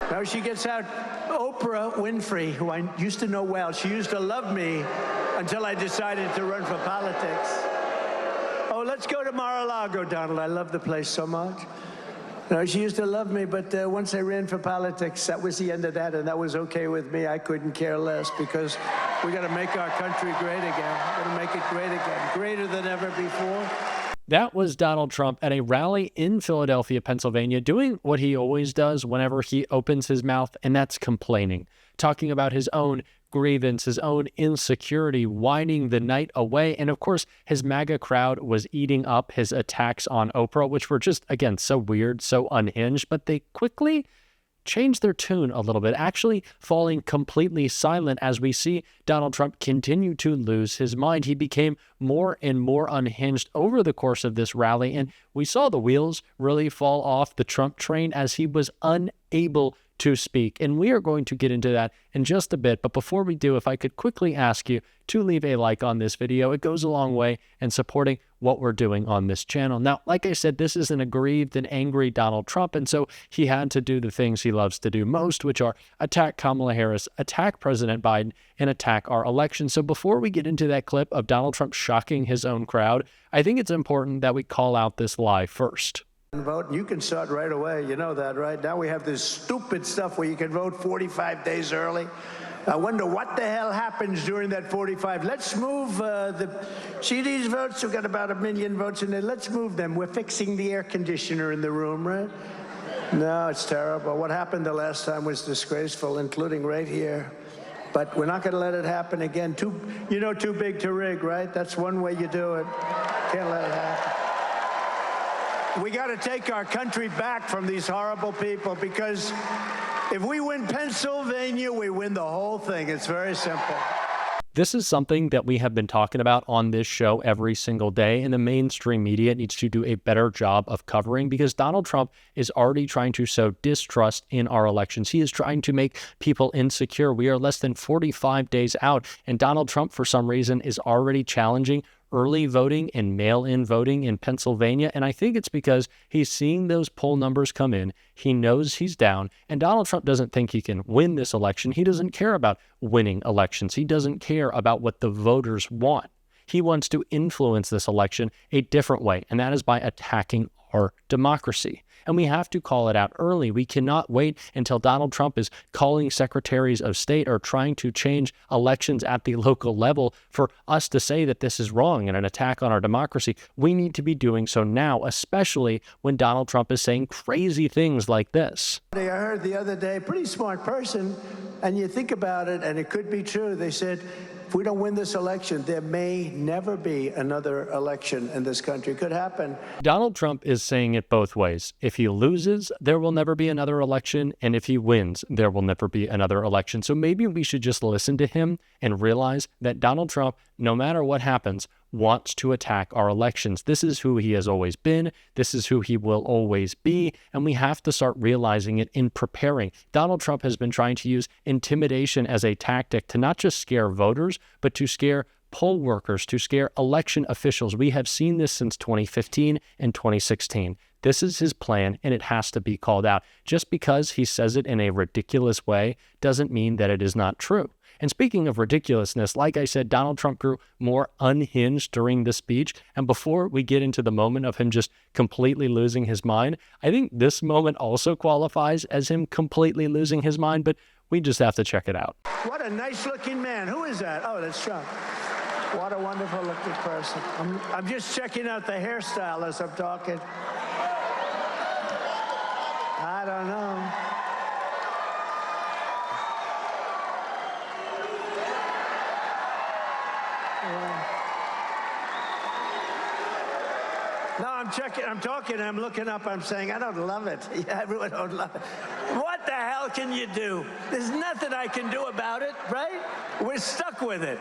Now she gets out Oprah Winfrey, who I used to know well. She used to love me until I decided to run for politics. Oh, let's go to Mar-a-Lago, Donald. I love the place so much. No, she used to love me, but once I ran for politics, that was the end of that, and that was okay with me. I couldn't care less, because we got to make our country great again. We're going to make it great again, greater than ever before. That was Donald Trump at a rally in Philadelphia, Pennsylvania, doing what he always does whenever he opens his mouth, and that's complaining, talking about his own grievance, his own insecurity, whining the night away. And of course, his MAGA crowd was eating up his attacks on Oprah, which were just, again, so weird, so unhinged, but they quickly changed their tune a little bit, actually falling completely silent as we see Donald Trump continue to lose his mind. He became more and more unhinged over the course of this rally, and we saw the wheels really fall off the Trump train as he was unable to speak. And we are going to get into that in just a bit. But before we do, if I could quickly ask you to leave a like on this video, it goes a long way in supporting what we're doing on this channel. Now, like I said, this is an aggrieved and angry Donald Trump, and so he had to do the things he loves to do most, which are attack Kamala Harris, attack President Biden, and attack our election. So before we get into that clip of Donald Trump shocking his own crowd, I think it's important that we call out this lie first. Vote, you can start right away. You know that, right? Now we have this stupid stuff where you can vote 45 days early. I wonder what the hell happens during that 45. Let's move see these votes? We've got about 1 million votes in there. Let's move them. We're fixing the air conditioner in the room, right? No, it's terrible. What happened the last time was disgraceful, including right here. But we're not going to let it happen again. Too big to rig, right? That's one way you do it. Can't let it happen. We got to take our country back from these horrible people, because if we win Pennsylvania, we win the whole thing. It's very simple. This is something that we have been talking about on this show every single day, and the mainstream media needs to do a better job of covering, because Donald Trump is already trying to sow distrust in our elections. He is trying to make people insecure. We are less than 45 days out, and Donald Trump, for some reason, is already challenging early voting and mail-in voting in Pennsylvania, and I think it's because he's seeing those poll numbers come in. He knows he's down, and Donald Trump doesn't think he can win this election. He doesn't care about winning elections. He doesn't care about what the voters want. He wants to influence this election a different way, and that is by attacking our democracy. And we have to call it out early. We cannot wait until Donald Trump is calling secretaries of state or trying to change elections at the local level for us to say that this is wrong and an attack on our democracy. We need to be doing so now, especially when Donald Trump is saying crazy things like this. I heard the other day, pretty smart person, and you think about it, and it could be true. They said, if we don't win this election, there may never be another election in this country. It could happen. Donald Trump is saying it both ways. If he loses, there will never be another election. And if he wins, there will never be another election. So maybe we should just listen to him and realize that Donald Trump, no matter what happens, wants to attack our elections. This is who he has always been. This is who he will always be. And we have to start realizing it in preparing. Donald Trump has been trying to use intimidation as a tactic to not just scare voters, but to scare poll workers, to scare election officials. We have seen this since 2015 and 2016. This is his plan, and it has to be called out. Just because he says it in a ridiculous way doesn't mean that it is not true. And speaking of ridiculousness, like I said, Donald Trump grew more unhinged during the speech. And before we get into the moment of him just completely losing his mind, I think this moment also qualifies as him completely losing his mind, but we just have to check it out. What a nice-looking man. Who is that? Oh, that's Trump. What a wonderful-looking person. I'm just checking out the hairstyle as I'm talking. I don't know. No, I'm checking, I'm talking, I'm looking up, I'm saying, I don't love it. Yeah, everyone don't love it. What the hell can you do? There's nothing I can do about it, right? We're stuck with it.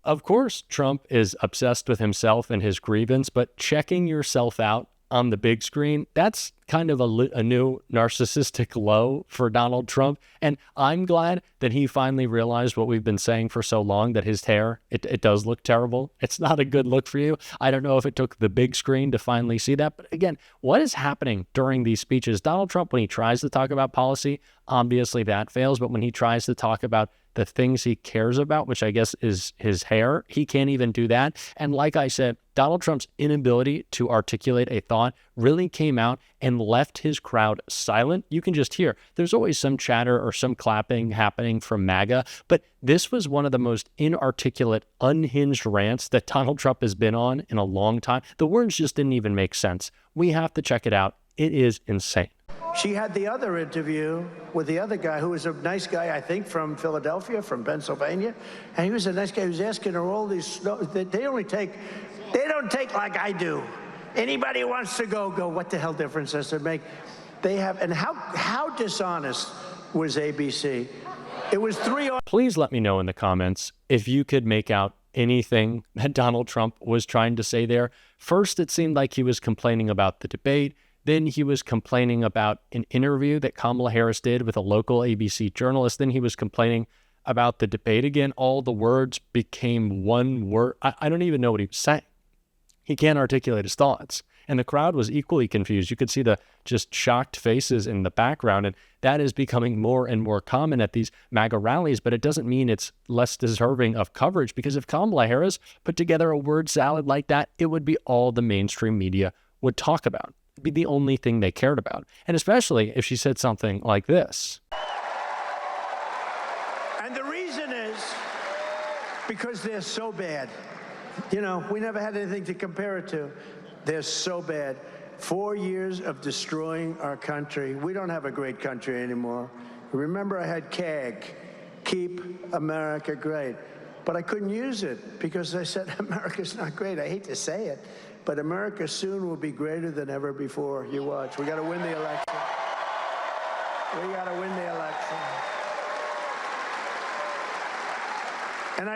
Of course, Trump is obsessed with himself and his grievance, but checking yourself out on the big screen, that's kind of a new narcissistic low for Donald Trump. And I'm glad that he finally realized what we've been saying for so long, that his hair, it does look terrible. It's not a good look for you. I don't know if it took the big screen to finally see that. But again, what is happening during these speeches? Donald Trump, when he tries to talk about policy, obviously that fails. But when he tries to talk about the things he cares about, which I guess is his hair, he can't even do that. And like I said, Donald Trump's inability to articulate a thought really came out and left his crowd silent. You can just hear there's always some chatter or some clapping happening from MAGA, but this was one of the most inarticulate, unhinged rants that Donald Trump has been on in a long time. The words just didn't even make sense. We have to check it out. It is insane. She had the other interview with the other guy, who was a nice guy, I think, from Philadelphia, from Pennsylvania. And he was a nice guy. He was asking her all these, they don't take like I do. Anybody who wants to go, what the hell difference does it make? They have, and how dishonest was ABC? It was 3 on. Please let me know in the comments if you could make out anything that Donald Trump was trying to say there. First, it seemed like he was complaining about the debate. Then he was complaining about an interview that Kamala Harris did with a local ABC journalist. Then he was complaining about the debate again. All the words became one word. I don't even know what he was saying. He can't articulate his thoughts. And the crowd was equally confused. You could see the just shocked faces in the background. And that is becoming more and more common at these MAGA rallies. But it doesn't mean it's less deserving of coverage, because if Kamala Harris put together a word salad like that, it would be all the mainstream media would talk about. Be the only thing they cared about. And especially if she said something like this. And the reason is because they're so bad. You know, we never had anything to compare it to. They're so bad. 4 years of destroying our country. We don't have a great country anymore. Remember, I had CAG, Keep America Great. But I couldn't use it because I said America's not great. I hate to say it. But America soon will be greater than ever before. You watch. We got to win the election. We got to win the election.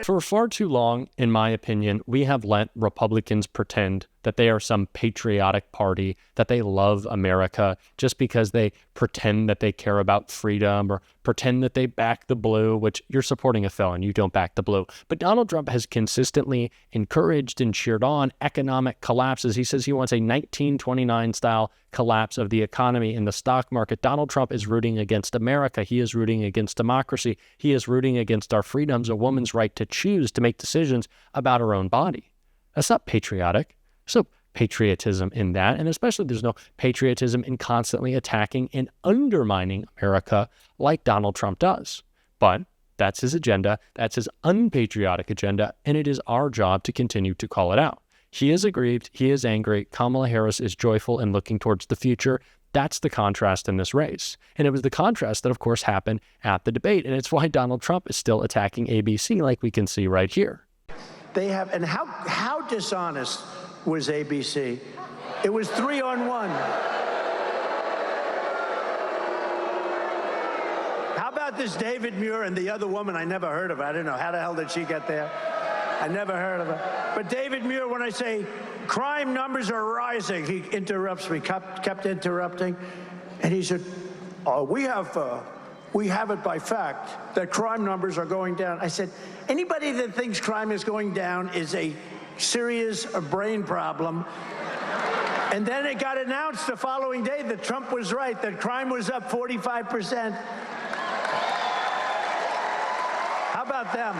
For far too long, in my opinion, we have let Republicans pretend that they are some patriotic party, that they love America just because they pretend that they care about freedom or pretend that they back the blue, which you're supporting a felon, you don't back the blue. But Donald Trump has consistently encouraged and cheered on economic collapses. He says he wants a 1929 style collapse of the economy in the stock market. Donald Trump is rooting against America. He is rooting against democracy. He is rooting against our freedoms, a woman's right to choose to make decisions about her own body. That's not patriotic. There's no patriotism in that, and especially there's no patriotism in constantly attacking and undermining America like Donald Trump does. But that's his agenda, that's his unpatriotic agenda, and it is our job to continue to call it out. He is aggrieved, he is angry, Kamala Harris is joyful and looking towards the future. That's the contrast in this race. And it was the contrast that, of course, happened at the debate, and it's why Donald Trump is still attacking ABC like we can see right here. They have, and how dishonest was ABC? It was 3 on 1. How about this David Muir and the other woman? I never heard of her. I don't know. How the hell did she get there? I never heard of her. But David Muir, when I say crime numbers are rising, he interrupts me, kept interrupting. And he said, we have it by fact that crime numbers are going down. I said, anybody that thinks crime is going down is a serious brain problem. And then it got announced the following day that Trump was right, that crime was up 45%. How about them?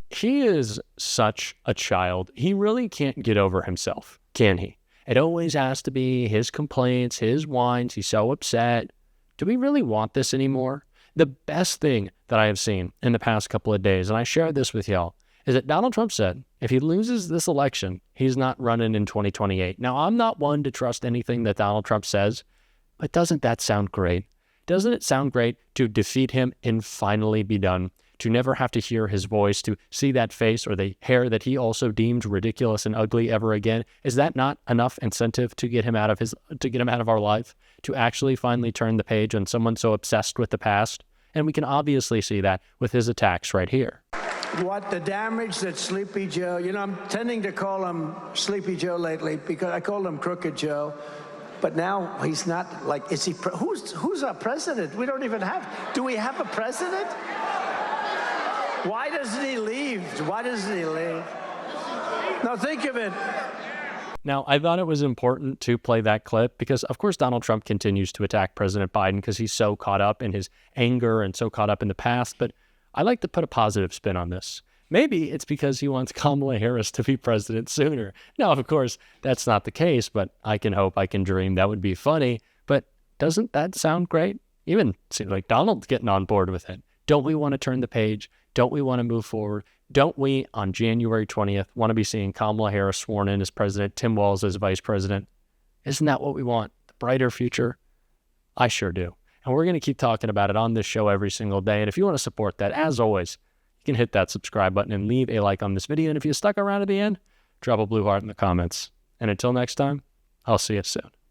He is such a child. He really can't get over himself, can he? It always has to be his complaints, his whines. He's so upset. Do we really want this anymore? The best thing that I have seen in the past couple of days, and I shared this with y'all, is that Donald Trump said if he loses this election, he's not running in 2028. Now, I'm not one to trust anything that Donald Trump says, but doesn't that sound great? Doesn't it sound great to defeat him and finally be done? To never have to hear his voice, to see that face or the hair that he also deemed ridiculous and ugly ever again? Is that not enough incentive to get him out of our life? To actually finally turn the page on someone so obsessed with the past? And we can obviously see that with his attacks right here. What the damage that Sleepy Joe, I'm tending to call him Sleepy Joe lately because I called him Crooked Joe. But now he's not like, is he, who's our president? We don't even have, do we have a president? Why doesn't he leave? Why doesn't he leave? Now think of it. Now, I thought it was important to play that clip because, of course, Donald Trump continues to attack President Biden because he's so caught up in his anger and so caught up in the past. But I like to put a positive spin on this. Maybe it's because he wants Kamala Harris to be president sooner. Now, of course, that's not the case, but I can hope, I can dream. That would be funny. But doesn't that sound great? Even seems like Donald's getting on board with it. Don't we want to turn the page? Don't we want to move forward? Don't we, on January 20th, want to be seeing Kamala Harris sworn in as president, Tim Walz as vice president? Isn't that what we want? The brighter future? I sure do. And we're going to keep talking about it on this show every single day. And if you want to support that, as always, you can hit that subscribe button and leave a like on this video. And if you stuck around to the end, drop a blue heart in the comments. And until next time, I'll see you soon.